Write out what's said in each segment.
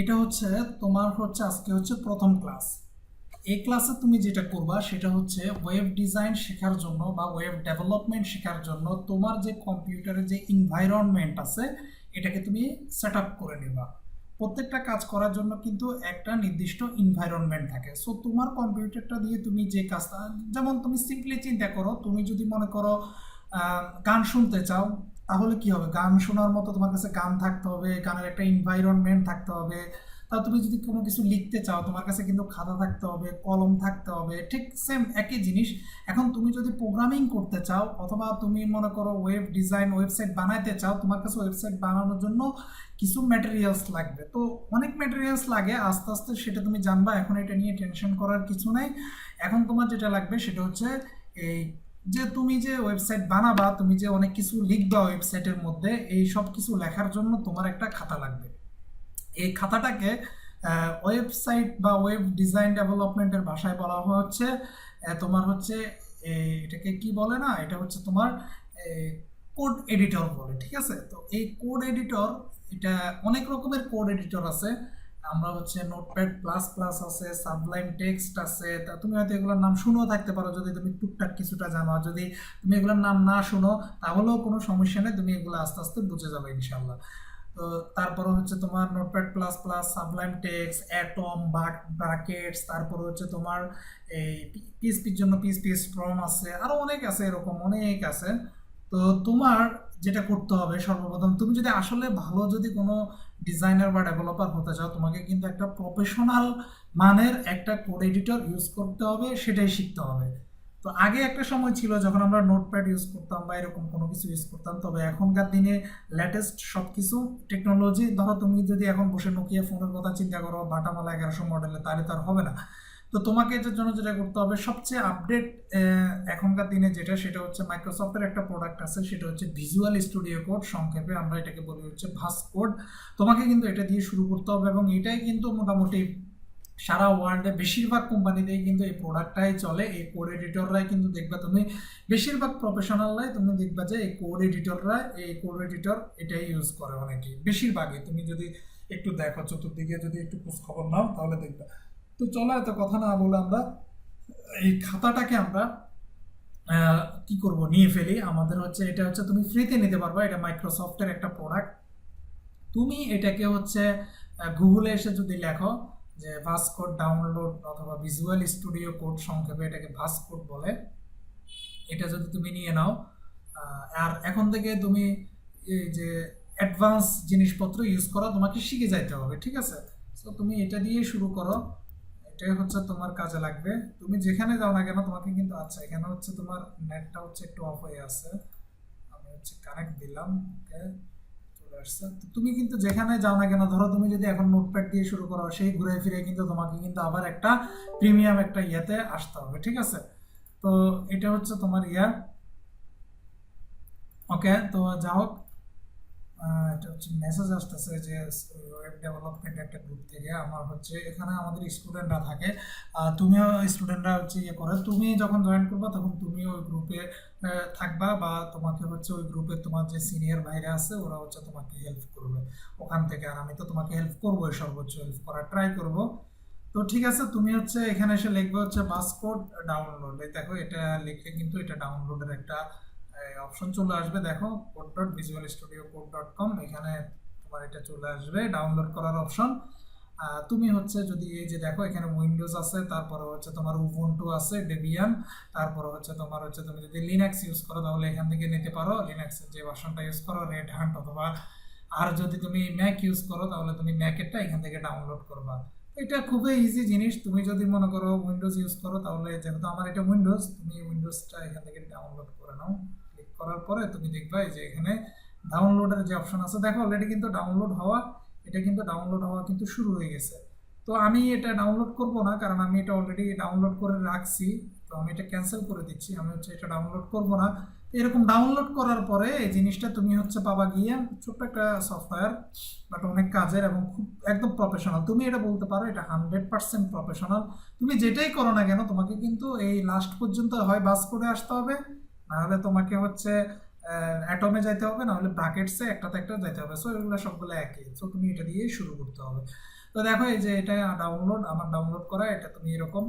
এটা হচ্ছে তোমার হচ্ছে আজকে হচ্ছে প্রথম ক্লাস। এই ক্লাসে তুমি যেটা করবা সেটা হচ্ছে ওয়েব ডিজাইন শেখার জন্য বা ওয়েব ডেভেলপমেন্ট শেখার জন্য তোমার যে কম্পিউটারের যে এনভায়রনমেন্ট আছে এটাকে তুমি সেট আপ করে নেবা। প্রত্যেকটা কাজ করার জন্য কিন্তু একটা নির্দিষ্ট এনভায়রনমেন্ট থাকে। সো তোমার কম্পিউটারটা দিয়ে তুমি যে কাজটা, যেমন তুমি সিম্পলি চিন্তা করো, তুমি যদি মনে করো গান শুনতে চাও, তাহলে কি হবে? গান শোনার মতো তোমার কাছে গান থাকতে হবে, গানের একটা এনভায়রনমেন্ট থাকতে হবে। তা তুমি যদি কোনো কিছু লিখতে চাও, তোমার কাছে কিন্তু খাতা থাকতে হবে, কলম থাকতে হবে, ঠিক সেম একই জিনিস। এখন তুমি যদি প্রোগ্রামিং করতে চাও অথবা তুমি মনে করো ওয়েব ডিজাইন ওয়েবসাইট বানাইতে চাও, তোমার কাছে ওয়েবসাইট বানানোর জন্য কিছু ম্যাটেরিয়ালস লাগবে। তো অনেক ম্যাটেরিয়ালস লাগে, আস্তে আস্তে সেটা তুমি জানবা, এখন এটা নিয়ে টেনশন করার কিছু নাই। এখন তোমার যেটা লাগবে সেটা হচ্ছে এই যে তুমি যে ওয়েবসাইট বানাবা, তুমি যে অনেক কিছু লিখবা ওয়েবসাইটের মধ্যে, এই সব কিছু লেখার জন্য তোমার একটা খাতা লাগবে। এই খাতাটাকে ওয়েবসাইট বা ওয়েব ডিজাইন ডেভেলপমেন্টের ভাষায় বলা হচ্ছে তোমার হচ্ছে এটাকে কি বলে না, এটা হচ্ছে তোমার কোড এডিটর বলে, ঠিক আছে? তো এই কোড এডিটর, এটা অনেক রকমের কোড এডিটর আছে। আমরা হচ্ছে নোটপ্যাড প্লাস প্লাস আছে, সাবলাইম টেক্সট আছে। তা তুমি হয়তো এগুলোর নাম শুনেও থাকতে পারো যদি তুমি টুকটাক কিছুটা জানো। আর যদি তুমি এগুলোর নাম না শুনো তাহলেও কোনো সমস্যা নেই, তুমি এগুলো আস্তে আস্তে বুঝে যাবে ইনশাল্লাহ। তো তারপরে হচ্ছে তোমার notepad plus plus, Sublime text, atom, brackets, তারপরে হচ্ছে তোমার এই পিএসপির জন্য পিএসপি স্ট্রম আছে, আরো অনেক আছে, এরকম অনেক আছে। তো তোমার যেটা করতে হবে সর্বপ্রথম, তুমি যদি আসলে ভালো যদি কোনো ডিজাইনার বা ডেভেলপার হতে চাও, তোমাকে কিন্তু একটা প্রফেশনাল মানের একটা কোড এডিটর ইউজ করতে হবে, সেটাই শিখতে হবে। তো আগে একটা সময় ছিল যখন আমরা নোটপ্যাড ইউজ করতাম বা এরকম কোনো কিছু ইউজ করতাম, তবে এখনকার দিনে লেটেস্ট সব কিছু টেকনোলজি, ধরো তুমি যদি এখন বসে নোকিয়া ফোনের কথা চিন্তা করো বাটামালা 1100 মডেলে, তাহলে তার হবে না। তো তোমাকে এটার জন্য যেটা করতে হবে, সবচেয়ে আপডেট এখনকার দিনে যেটা, সেটা হচ্ছে মাইক্রোসফটের একটা প্রোডাক্ট আছে, সেটা হচ্ছে ভিজুয়াল স্টুডিও কোড, সংক্ষেপে আমরা এটাকে বলি হচ্ছে ভাস কোড। তোমাকে কিন্তু এটা দিয়ে শুরু করতে হবে, এবং এটাই কিন্তু মোটামুটি সারা ওয়ার্ল্ডে বেশিরভাগ কোম্পানিতেই কিন্তু এই প্রোডাক্টটাই চলে। এই কোড এডিটররাই কিন্তু দেখবা তুমি, বেশিরভাগ প্রফেশনালরাই তুমি দেখবা যে এই কোড এডিটর এটাই ইউজ করে অনেকেই, বেশিরভাগই। তুমি যদি একটু দেখো চতুর্দিকে, যদি একটু খোঁজ খবর নাও তাহলে দেখবা। তো চলো এত কথা না বলে আমরা এই খাতাটাকে আমরা কি করব, নিয়ে ফেলি। আমাদের হচ্ছে এটা হচ্ছে তুমি ফ্রিতে নিতে পারবা, এটা মাইক্রোসফটের একটা প্রোডাক্ট। তুমি এটাকে হচ্ছে গুগলে এসে যদি লেখো যে ভাস কোড ডাউনলোড অথবা ভিজুয়াল স্টুডিও কোড, সংক্ষেপে এটাকে ভাস কোড বলে, এটা যদি তুমি নিয়ে নাও, আর এখন থেকে তুমি এই যে অ্যাডভান্স জিনিসপত্র ইউজ করা তোমাকে শিখে যাইতে হবে, ঠিক আছে? তো তুমি এটা দিয়ে শুরু করো, এটাই হচ্ছে তোমার কাজে লাগবে। তুমি যেখানে যাও না কেন তোমাকে কিন্তু, আচ্ছা এখানে হচ্ছে তোমার নেটটা হচ্ছে একটু অফ হয়ে আছে, আমি হচ্ছে কানেক্ট দিলাম, ওকে চলে আসছে। তো তুমি কিন্তু যেখানে যাও না কেন, ধরো তুমি যদি এখন নোটপ্যাড দিয়ে শুরু করো, সেই ঘুরে ফিরে কিন্তু তোমাকে কিন্তু আবার একটা প্রিমিয়াম একটা ইয়েতে আসতে হবে, ঠিক আছে? তো এটা হচ্ছে তোমার ইয়া, ওকে। তো যা হোক, এটা হচ্ছে মেসেজ আসতেছে যে ওয়েব ডেভেলপমেন্ট একটা গ্রুপ থেকে। আমার হচ্ছে এখানে আমাদের স্টুডেন্টরা থাকে, তুমিও স্টুডেন্টরা হচ্ছে ইয়ে করে, তুমি যখন জয়েন করবা তখন তুমিও ওই গ্রুপে থাকবা, বা তোমাকে হচ্ছে ওই গ্রুপে তোমার যে সিনিয়র ভাইরা আছে ওরা হচ্ছে তোমাকে হেল্প করবে ওখান থেকে। আর আমি তো তোমাকে হেল্প করবোই, সর্বোচ্চ হেল্প করার ট্রাই করব। তো ঠিক আছে, তুমি হচ্ছে এখানে এসে লিখবে হচ্ছে বাসকোড ডাউনলোড। দেখো এটা লিখে কিন্তু এটা ডাউনলোডের একটা অপশন চলে আসবে, দেখো code dot visual studio code dot com, এখানে তোমার এটা চলে আসবে ডাউনলোড করার অপশন। তুমি হচ্ছে যদি এই যে দেখো এখানে উইন্ডোজ আছে, তারপরে হচ্ছে তোমার উবুন্টু আছে, ডেবিয়ান, তারপরে হচ্ছে তোমার হচ্ছে তুমি যদি লিনাক্স ইউজ করো তাহলে এখান থেকে নিতে পারো, লিনাক্সের যে ভার্সনটা ইউজ করো রেড হ্যান্ড অথবা, আর যদি তুমি ম্যাক ইউজ করো তাহলে তুমি ম্যাকেরটা এখান থেকে ডাউনলোড করবা। এটা খুবই ইজি জিনিস। তুমি যদি মনে করো উইন্ডোজ ইউজ করো, তাহলে যেহেতু আমার এটা উইন্ডোজ, তুমি উইন্ডোজটা এখান থেকে ডাউনলোড করে নাও। ক্লিক করার পরে তুমি দেখবা এই যে এখানে ডাউনলোডের যে অপশন আছে, দেখো অলরেডি কিন্তু ডাউনলোড হওয়া, এটা কিন্তু ডাউনলোড হওয়া কিন্তু শুরু হয়ে গেছে। তো আমি এটা ডাউনলোড করব না, কারণ আমি এটা অলরেডি ডাউনলোড করে রাখছি। তো আমি এটা ক্যান্সেল করে দিচ্ছি, আমি হচ্ছে এটা ডাউনলোড করব না। এরকম ডাউনলোড করার পরে এই জিনিসটা তুমি হচ্ছে পাবা গিয়ে, ছোট্ট একটা সফটওয়্যার, বাট অনেক কাজের এবং খুব একদম প্রফেশনাল। তুমি এটা বলতে পারো এটা 100% প্রফেশনাল। তুমি যেটাই করো না কেন তোমাকে কিন্তু এই লাস্ট পর্যন্ত হয় বাস করে আসতে হবে, নাহলে তোমাকে হচ্ছে অ্যাটমে যাইতে হবে, নাহলে ব্র্যাকেটসে একটাতে একটা যাইতে হবে। সো এগুলো সবগুলো একই। সো তুমি এটা দিয়েই শুরু করতে হবে। তো দেখো এই যে এটা আমার ডাউনলোড করা, এটা তুমি এরকম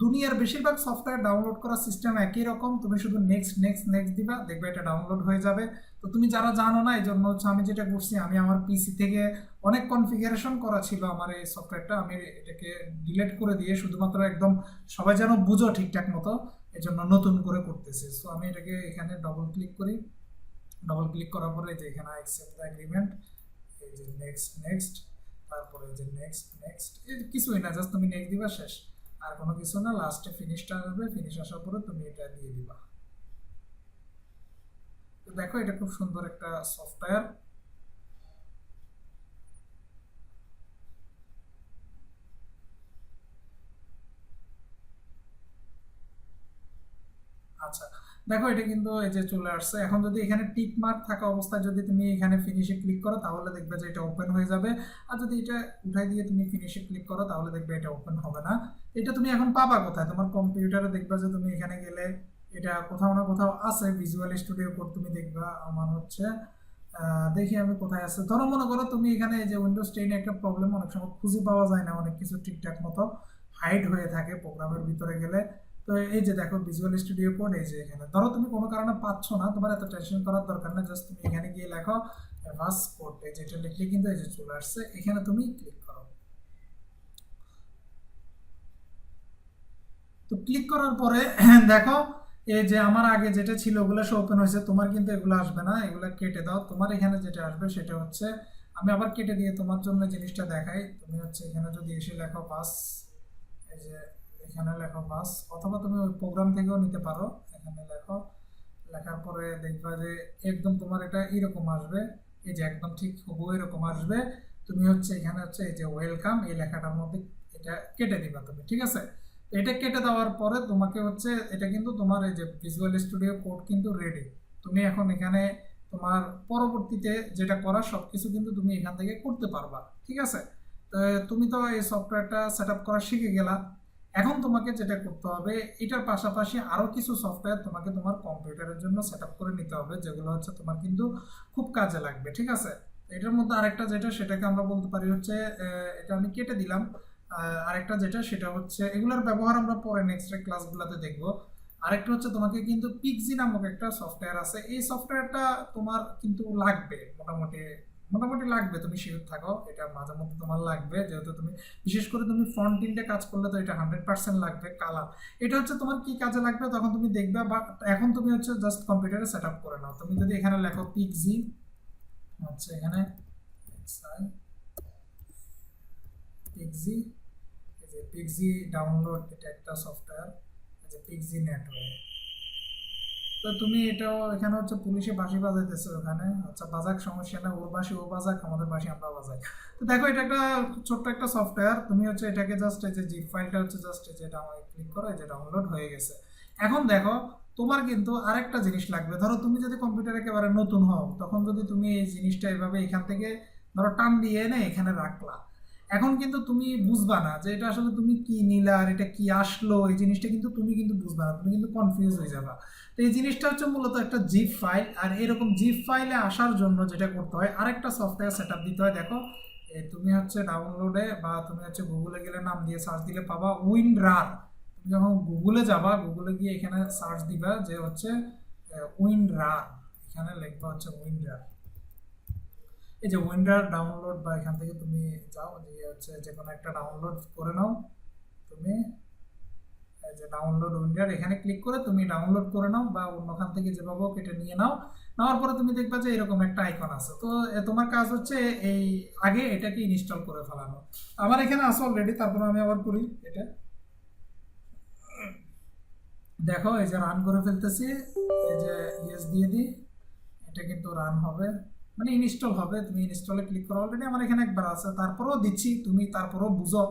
দুনিয়ার বেশিরভাগ সফটওয়্যার ডাউনলোড করার সিস্টেম একই রকম, তুমি শুধু নেক্সট নেক্সট নেক্সট দিবা, দেখবে এটা ডাউনলোড হয়ে যাবে। তো তুমি যারা জানো না, এই জন্য হচ্ছে আমি যেটা করছি, আমি আমার পিসি থেকে অনেক কনফিগারেশন করা ছিল আমার এই সফটওয়্যারটা, আমি এটাকে ডিলিট করে দিয়ে শুধুমাত্র একদম সবাই যেন বুঝো ঠিকঠাক মতো এই জন্য নতুন করে করতেছি। সো আমি এটাকে এখানে ডবল ক্লিক করি, ডবল ক্লিক করার পরে যে এখানে অ্যাকসেপ্ট দ্য এগ্রিমেন্ট, এই যে নেক্সট নেক্সট, তারপরে এই যে নেক্সট নেক্সট, এই কিছুই না, জাস্ট তুমি নেক্সট দিবা, শেষ। আর কোনো কিছু না, লাস্টে ফিনিশটা আসবে, ফিনিশ আসার পরে তুমি এটা দিয়ে দিবা। তো দেখো এটা খুব সুন্দর একটা সফটওয়্যার। আচ্ছা, দেখো এটা কিন্তু এই যে চলে আসছে। এখন যদি এখানে টিক মার্ক থাকা অবস্থায় যদি তুমি এখানে ফিনিশে ক্লিক করো তাহলে দেখবে যে এটা ওপেন হয়ে যাবে। আর যদি এটা উঠাই দিয়ে তুমি ফিনিশে ক্লিক করো তাহলে দেখবে এটা ওপেন হবে না। এটা তুমি এখন পাবা কোথায়? তোমার কম্পিউটারে দেখবা যে তুমি এখানে গেলে এটা কোথাও না কোথাও আছে, ভিজুয়াল স্টুডিও কোড তুমি দেখবা। আমার হচ্ছে দেখি আমি কোথায় আছে। ধরো মনে করো তুমি এখানে এই যে উইন্ডোজ 10 একটা প্রবলেম, অনেক সময় খুঁজে পাওয়া যায় না, অনেক কিছু ঠিকঠাক মতো হাইড হয়ে থাকে প্রোগ্রামের ভিতরে গেলে। তো এই যে দেখো ভিজুয়াল স্টুডিও কোড, এই যে এখানে ধরো তুমি কোনো কারণে পাচ্ছ না, তোমার এত টেনশন করার দরকার না, জাস্ট তুমি এখানে গিয়ে লেখো ভাস কোড, এই যে এটা লিখলে কিন্তু এই যে চলে আসছে, এখানে তুমি ক্লিক করো। তো ক্লিক করার পরে দেখো এই যে আমার আগে যেটা ছিল ওগুলো সব ওপেন হয়েছে, তোমার কিন্তু এগুলো আসবে না, এগুলো কেটে দাও। তোমার এখানে যেটা আসবে সেটা হচ্ছে, আমি আবার কেটে দিয়ে তোমার জন্য জিনিসটা দেখাই। তুমি হচ্ছে এখানে যদি এসে লেখো বাস, এই যে এখানে লেখো বাস, অথবা তুমি ওই প্রোগ্রাম থেকেও নিতে পারো। এখানে লেখো, লেখার পরে দেখবা যে একদম তোমার এটা এরকম আসবে, এই যে একদম ঠিক হুবহু এরকম আসবে। তুমি হচ্ছে এখানে হচ্ছে এই যে ওয়েলকাম, এই লেখাটার মধ্যে এটা কেটে দিবা তুমি, ঠিক আছে? তো এটা কেটে দেওয়ার পরে তোমাকে হচ্ছে এটা কিন্তু তোমার এই যে ভিজুয়াল স্টুডিও কোড কিন্তু রেডি। তুমি এখন এখানে তোমার পরবর্তীতে যেটা করার সব কিছু কিন্তু তুমি এখান থেকে করতে পারবা, ঠিক আছে? তো তুমি তো এই সফটওয়্যারটা সেট আপ করা শিখে গেলা। এখন তোমাকে যেটা করতে হবে, এটার পাশাপাশি আরো কিছু সফটওয়্যার তোমাকে তোমার কম্পিউটারের জন্য সেট আপ করে নিতে হবে, যেগুলো হচ্ছে তোমার কিন্তু খুব কাজে লাগবে, ঠিক আছে? এটার মধ্যে আরেকটা যেটা, সেটাকে আমরা বলতে পারি হচ্ছে এটা আমি কেটে দিলাম। আরেকটা যেটা সেটা হচ্ছে, এগুলোর ব্যবহার আমরা পরে নেক্সট ক্লাসগুলোতে দেখবো। আরেকটা হচ্ছে তোমাকে কিন্তু পিক্সি নামক একটা সফটওয়্যার আছে, এই সফটওয়্যারটা তোমার কিন্তু লাগবে, মোটামুটি মোটামুটি লাগবে, তুমি শিওর থাকো এটা মাঝে মধ্যে তোমার লাগবে, যেহেতু তুমি বিশেষ করে তুমি ফ্রন্ট এন্ডে কাজ করলে তো এটা 100% লাগবে। কালার, এটা হচ্ছে তোমার কি কাজে লাগবে তখন তুমি দেখবে, বাট এখন তুমি হচ্ছে জাস্ট কম্পিউটারে সেট আপ করে নাও। তুমি যদি এখানে লেখো পিক্সি, হচ্ছে এখানে পিক্সি, এই যে পিক্সি ডাউনলোড, এটা একটা সফটওয়্যার, এই যে পিক্সি নেটওয়ার্ক। তো তুমি এটাও এখানে হচ্ছে পুলিশে বাঁশি বাজাইতেছে ওখানে, আচ্ছা বাজাক, সমস্যা না, ওর বাঁশি ও বাজাক, আমাদের বাঁশি আমরা বাজাই। তো দেখো এটা একটা ছোট্ট একটা সফটওয়্যার, তুমি হচ্ছে এটাকে জাস্ট এই যে জিপ ফাইলটা হচ্ছে জাস্ট এই যে ডাউনলোড ক্লিক করো, এই যে ডাউনলোড হয়ে গেছে। এখন দেখো তোমার কিন্তু আরেকটা জিনিস লাগবে। ধরো তুমি যদি কম্পিউটার একেবারে নতুন হও, তখন যদি তুমি এই জিনিসটা এভাবে এখান থেকে ধরো টান দিয়ে এনে এখানে রাখলা, এখন কিন্তু তুমি বুঝবা না যে এটা আসলে তুমি কি নিলা আর এটা কি আসলো, এই জিনিসটা কিন্তু তুমি কিন্তু বুঝবা না, তুমি কিন্তু কনফিউজ হয়ে যাবা। তো এই জিনিসটা হচ্ছে মূলত একটা জিপ ফাইল, আর এরকম জিপ ফাইলে আসার জন্য যেটা করতে হয়, আরেকটা সফটওয়্যার সেট আপ দিতে হয়। দেখো তুমি হচ্ছে ডাউনলোডে বা তুমি হচ্ছে গুগলে গেলে নাম দিয়ে সার্চ দিলে পাবা উইনরার। তুমি যখন গুগলে যাবা, গুগলে গিয়ে এখানে সার্চ দিবা যে হচ্ছে উইনরার, এখানে লিখবা হচ্ছে উইনরার। এই যে উইন্ডার ডাউনলোড, বা এখান থেকে তুমি যাও যে হচ্ছে যে কোনো একটা ডাউনলোড করে নাও তুমি, এই যে ডাউনলোড উইন্ডার, এখানে ক্লিক করে তুমি ডাউনলোড করে নাও, বা অন্যখান থেকে যেভাবে হোক এটা নিয়ে নাও। নেওয়ার পরে তুমি দেখবা যে এরকম একটা আইকন আছে। তো তোমার কাজ হচ্ছে এই আগে এটাকে ইনস্টল করে ফেলানো। আমার এখানে আছে অলরেডি, তারপর আমি আবার করি এটা। দেখো এই যে রান করে ফেলতেছি, এই যে ইয়েস দিয়ে দিই, এটা কিন্তু রান হবে, মানে ইনস্টল হবে। তুমি ইনস্টলে ক্লিক করো, অলরেডি আমার এখানে একবার আছে, তারপরেও দিচ্ছি, তুমি তারপরেও বুঝো।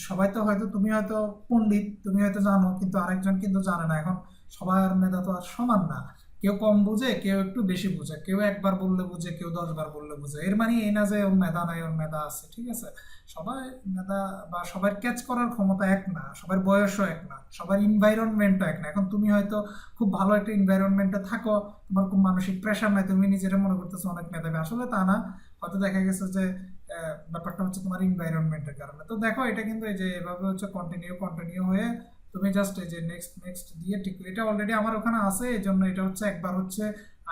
সবাই তো হয়তো, তুমি হয়তো পণ্ডিত, তুমি হয়তো জানো, কিন্তু আরেকজন কিন্তু জানে না। এখন সবার মেধা তো আর সমান না, কেউ কম বুঝে, কেউ একটু বেশি বুঝে, কেউ একবার বললে বুঝে, কেউ 10 বার বললে বুঝে। এর মানে এই না যে ওর মেধা নাই, ওর মেধা আছে, ঠিক আছে? সবাই মেধা বা সবার ক্যাচ করার ক্ষমতা এক না, সবার বয়সও এক না, সবার ইনভাইরনমেন্টও এক না। এখন তুমি হয়তো খুব ভালো একটা ইনভাইরনমেন্টে থাকো, তোমার খুব মানসিক প্রেশার নাই, তুমি নিজেরা মনে করতেছো অনেক মেধাবী, আসলে তা না। হয়তো দেখা গেছে যে ব্যাপারটা হচ্ছে তোমার এনভায়রনমেন্টের কারণে। তো দেখো এটা কিন্তু এই যে এভাবে হচ্ছে কন্টিনিউ হয়ে তুমি জাস্ট এই যে নেক্সট নেক্সট দিয়ে ঠিক, এটা অলরেডি আমার ওখানে আছে, এই জন্য এটা হচ্ছে একবার হচ্ছে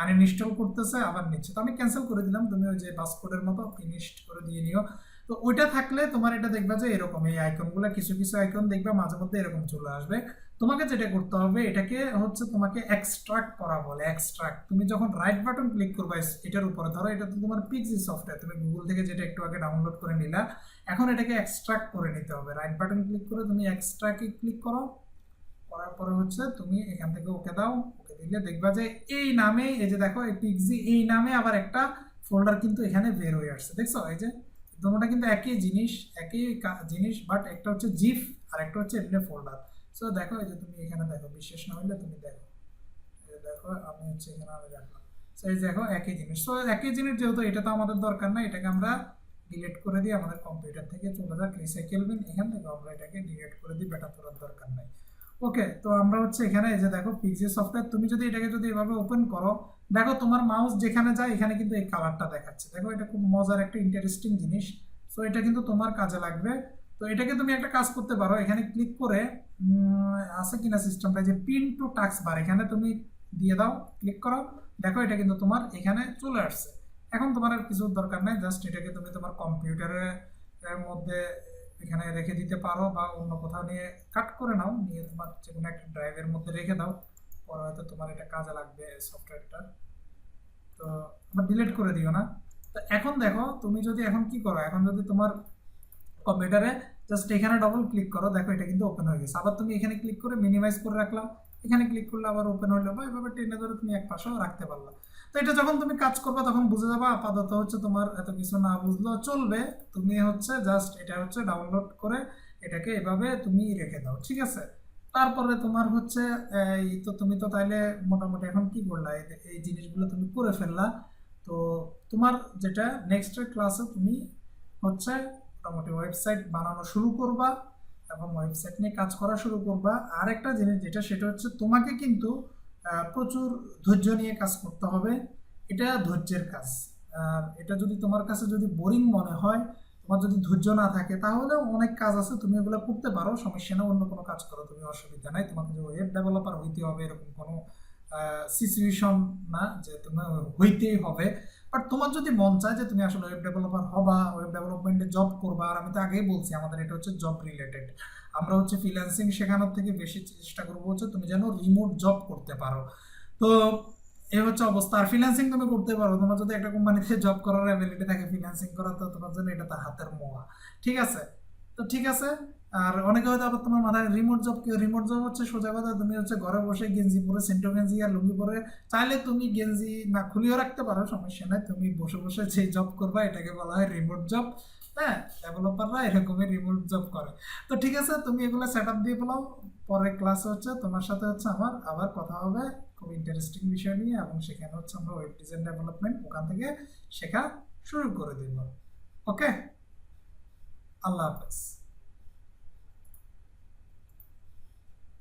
আনইনস্টল করতেছে আবার নিচ্ছে, তো আমি ক্যান্সেল করে দিলাম। তুমি ওই যে পাসপোর্টের মতো ফিনিশড করে দিয়ে নিও। তো ওইটা থাকলে তোমার এটা দেখবা যে এরকম এই আইকনগুলো কিছু কিছু আইকন দেখবা মাঝে মধ্যে এরকম চলে আসবে। তোমাকে যেটা করতে হবে এটাকে হচ্ছে তোমাকে এক্সট্রাক্ট করা বলে, এক্সট্রাক্ট। তুমি যখন রাইট বাটন ক্লিক করবে এটার উপরে, ধরো এটা তো তোমার পিক্সি সফটওয়্যার, তুমি গুগল থেকে যেটা একটু আগে ডাউনলোড করে নিলা, এখন এটাকে এক্সট্রাক্ট করে নিতে হবে। রাইট বাটন ক্লিক করে তুমি এক্সট্রাক্টে ক্লিক করো, করার পরে হচ্ছে তুমি এখান থেকে ওকে দাও। ওকে দিলে দেখবা যে এই নামে, এই যে দেখো এই পিক্সি এই নামে আবার একটা ফোল্ডার কিন্তু এখানে বের হয়ে আসছে, দেখছো? এই যে দুটোটা কিন্তু একই জিনিস, জিনিস, বাট একটা হচ্ছে জিফ আর একটা হচ্ছে এমনি ফোল্ডার। সো দেখো এই যে তুমি এখানে দেখো, বিশ্বাস না হলে তুমি দেখো, এই যে দেখো আমি হচ্ছে এখানে আমি রাখলাম। সো এই দেখো একই জিনিস। সো একই জিনিস যেহেতু এটা তো আমাদের দরকার না, এটাকে আমরা ডিলিট করে দিই, আমাদের কম্পিউটার থেকে চলে যাক রিসাইকেলবিন, এখান থেকে আমরা এটাকে ডিলিট করে দিই, বেটা তোলার দরকার নাই। ওকে, তো আমরা হচ্ছে এখানে এই যে দেখো পিক্সি সফটওয়্যার, তুমি যদি এটাকে যদি এভাবে ওপেন করো, দেখো তোমার মাউস যেখানে যায় এখানে কিন্তু এই কালারটা দেখাচ্ছে। দেখো এটা খুব মজার একটা ইন্টারেস্টিং জিনিস। সো এটা কিন্তু তোমার কাজে লাগবে। তো এটাকে তুমি একটা কাজ করতে পারো, এখানে ক্লিক করে আছে কিনা সিস্টেমটা, যে পিন টু টাস্ক বার, এখানে তুমি দিয়ে দাও, ক্লিক করো, দেখো এটা কিন্তু তোমার এখানে চলে আসছে। এখন তোমার আর কিছু দরকার নেই, জাস্ট এটাকে তুমি তোমার কম্পিউটারের মধ্যে এখানে রেখে দিতে পারো, বা অন্য কোথাও নিয়ে কাট করে নাও, নিয়ে তোমার যে কোনো একটা ড্রাইভের মধ্যে রেখে দাও, পরে হয়তো তোমার এটা কাজে লাগবে সফটওয়্যারটা। তো আবার ডিলিট করে দিও না। তো এখন দেখো তুমি যদি এখন কি করো, এখন যদি তোমার কম্পিউটারে জাস্ট এখানে ডবল ক্লিক করো, দেখো এটা কিন্তু ওপেন হয়ে গেছে। আবার তুমি এখানে ক্লিক করে মিনিমাইজ করে রাখলাম, এখানে ক্লিক করলে আবার ওপেন হলো, বা এভাবে টেনে ধরে তুমি এক পাশেও রাখতে পারলা। তো এটা যখন তুমি কাজ করবে তখন বুঝে যাবে। আপাতত হচ্ছে তোমার এত কিছু না বুঝলেও চলবে, তুমি হচ্ছে জাস্ট এটা হচ্ছে ডাউনলোড করে এটাকে এভাবে তুমি রেখে দাও, ঠিক আছে? তারপরে তোমার হচ্ছে এই তো তুমি তো তাইলে মোটামুটি এখন কি করলা, এই জিনিসগুলো তুমি করে ফেললা। তো তোমার যেটা নেক্সট ক্লাসে তুমি হচ্ছে মোটামুটি ওয়েবসাইট বানানো শুরু করবা এবং ওয়েবসাইট নিয়ে কাজ করা শুরু করবা। আর একটা জিনিস যেটা, সেটা হচ্ছে তোমাকে কিন্তু প্রচুর ধৈর্য নিয়ে কাজ করতে হবে। এটা ধৈর্যের কাজ। আর এটা যদি তোমার কাছে যদি বোরিং মনে হয়, তোমার যদি ধৈর্য না থাকে, তাহলে অনেক কাজ আছে, তুমি ওগুলো করতে পারো, সমস্যা না, অন্য কোনো কাজ করো তুমি, অসুবিধা নাই। তোমাকে যে ওয়েব ডেভেলপার হইতে হবে এরকম কোনো সিচুয়েশন না যে তুমি হইতেই হবে। বাট তোমার যদি মন চায় যে তুমি আসলে ওয়েব ডেভেলপার হবা, ওয়েব ডেভেলপমেন্টে জব করবা, আর আমি তো আগেই বলছি আমাদের এটা হচ্ছে জব রিলেটেড, আমরা হচ্ছে ফ্রিল্যান্সিং শেখানোর থেকে বেশি চেষ্টা করবো হচ্ছে তুমি যেন রিমোট জব করতে পারো। তো এই হচ্ছে অবস্থা। আর ফ্রিল্যান্সিং তুমি করতে পারো, তোমার যদি একটা কোম্পানিতে জব করার অ্যাবিলিটি থাকে, ফ্রিল্যান্সিং করা তো তোমার জন্য এটা তো হাতের মোয়া, ঠিক আছে? তো ঠিক আছে। আর অনেকে হয়তো আবার তোমার মাথায় রিমোট জব, কি রিমোট জব হচ্ছে সোজা কথা, তুমি হচ্ছে ঘরে বসে গেঞ্জি পরে, সেন্টো গেঞ্জি আর লুঙ্গি পরে, চাইলে তুমি গেঞ্জি না খুলিও রাখতে পারো, সমস্যা নাই, তুমি বসে বসে যে জব করবা এটাকে বলা হয় রিমোট জব। হ্যাঁ, ডেভেলপাররা এরকমই রিমোট জব করে। তো ঠিক আছে, তুমি এগুলো সেট আপ দিয়ে ফেলাও। পরের ক্লাসে হচ্ছে তোমার সাথে হচ্ছে আমার আবার কথা হবে খুব ইন্টারেস্টিং বিষয় নিয়ে, এবং সেখানে হচ্ছে আমরা ওয়েব ডিজাইন ডেভেলপমেন্ট ওখান থেকে শেখা শুরু করে দিব। ওকে, আল্লাহ হাফেজ।